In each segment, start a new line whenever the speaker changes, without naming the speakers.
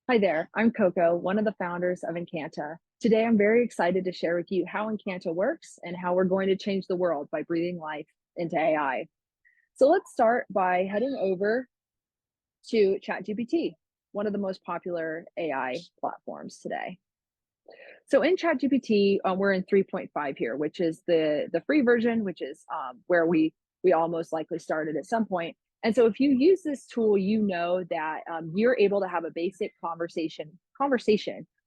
Hi there, I'm Coco, one of the founders of Incanta. Today, I'm very excited to share with you how Incanta works and how we're going to change the world by breathing life into AI. So let's start by heading over to ChatGPT, one of the most popular AI platforms today. So in ChatGPT, we're in 3.5 here, which is the free version, which is where we all most likely started at some point. And so if you use this tool, you know that you're able to have a basic conversation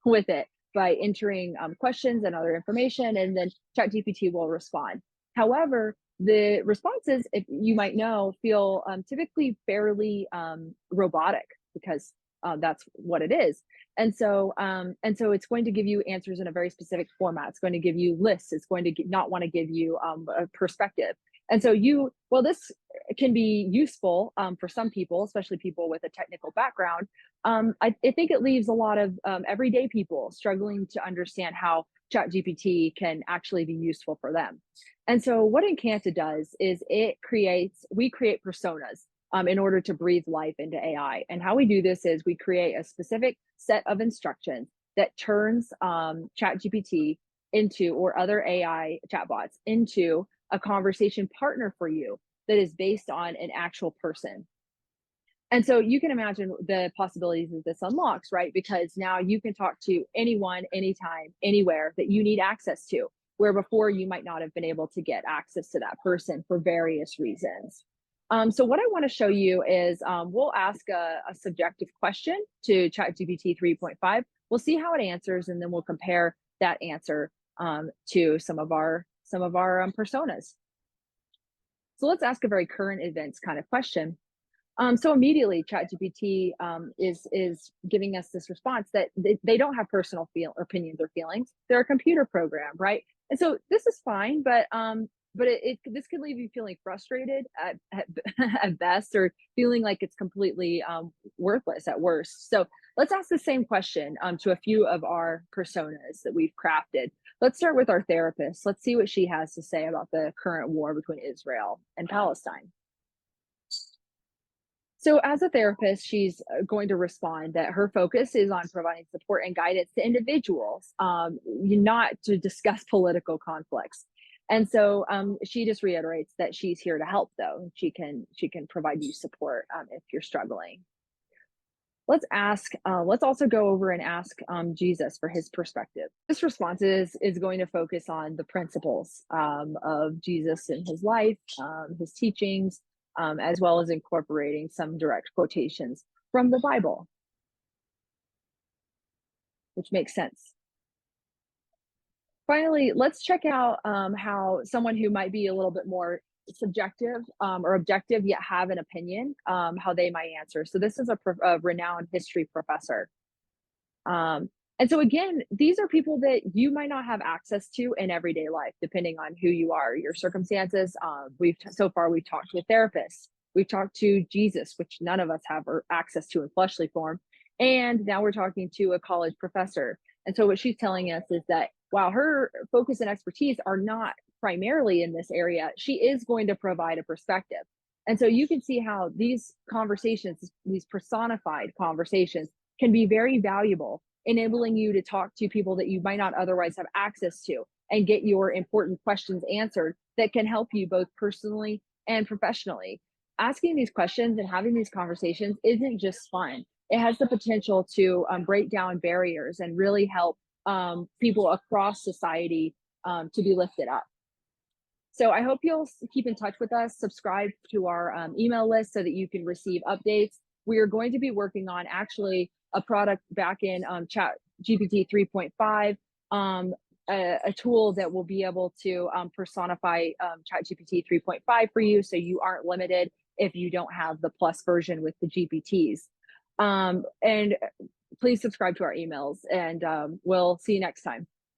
with it by entering questions and other information, and then ChatGPT will respond. However, the responses, if you might know, feel typically fairly robotic because that's what it is. And so it's going to give you answers in a very specific format. It's going to give you lists. It's going to not want to give you a perspective. And so well, this can be useful for some people, especially people with a technical background. I think it leaves a lot of everyday people struggling to understand how ChatGPT can actually be useful for them. And so what Incanta does is we create personas in order to breathe life into AI. And how we do this is we create a specific set of instructions that turns ChatGPT into, or other AI chatbots into, a conversation partner for you that is based on an actual person. And so you can imagine the possibilities that this unlocks, right? Because now you can talk to anyone, anytime, anywhere that you need access to, where before you might not have been able to get access to that person for various reasons. So what I want to show you is we'll ask a subjective question to ChatGPT 3.5. We'll see how it answers, and then we'll compare that answer to some of our personas. So let's ask a very current events kind of question. So immediately, ChatGPT is giving us this response that they don't have personal opinions or feelings. They're a computer program, right? And so this is fine, but this could leave you feeling frustrated at best, or feeling like it's completely worthless at worst. So let's ask the same question to a few of our personas that we've crafted. Let's start with our therapist. Let's see what she has to say about the current war between Israel and Palestine. So, as a therapist, she's going to respond that her focus is on providing support and guidance to individuals, not to discuss political conflicts. And so she just reiterates that she's here to help, though. She can provide you support if you're struggling. Let's also go over and ask Jesus for his perspective. This response is going to focus on the principles of Jesus in his life, his teachings, as well as incorporating some direct quotations from the Bible, which makes sense. Finally, let's check out how someone who might be a little bit more subjective or objective yet have an opinion, how they might answer. So this is a renowned history professor. And so again, these are people that you might not have access to in everyday life, depending on who you are, your circumstances. So far we've talked to therapists, we've talked to Jesus, which none of us have access to in fleshly form, and now we're talking to a college professor. And so what she's telling us is that while her focus and expertise are not primarily in this area, she is going to provide a perspective. And so you can see how these conversations, these personified conversations, can be very valuable, enabling you to talk to people that you might not otherwise have access to and get your important questions answered that can help you both personally and professionally. Asking these questions and having these conversations isn't just fun. It has the potential to break down barriers and really help people across society to be lifted up. So I hope you'll keep in touch with us, subscribe to our email list so that you can receive updates. We are going to be working on actually a product back in Chat GPT 3.5, a tool that will be able to personify Chat GPT 3.5 for you, so you aren't limited if you don't have the plus version with the GPTs. And please subscribe to our emails, and we'll see you next time.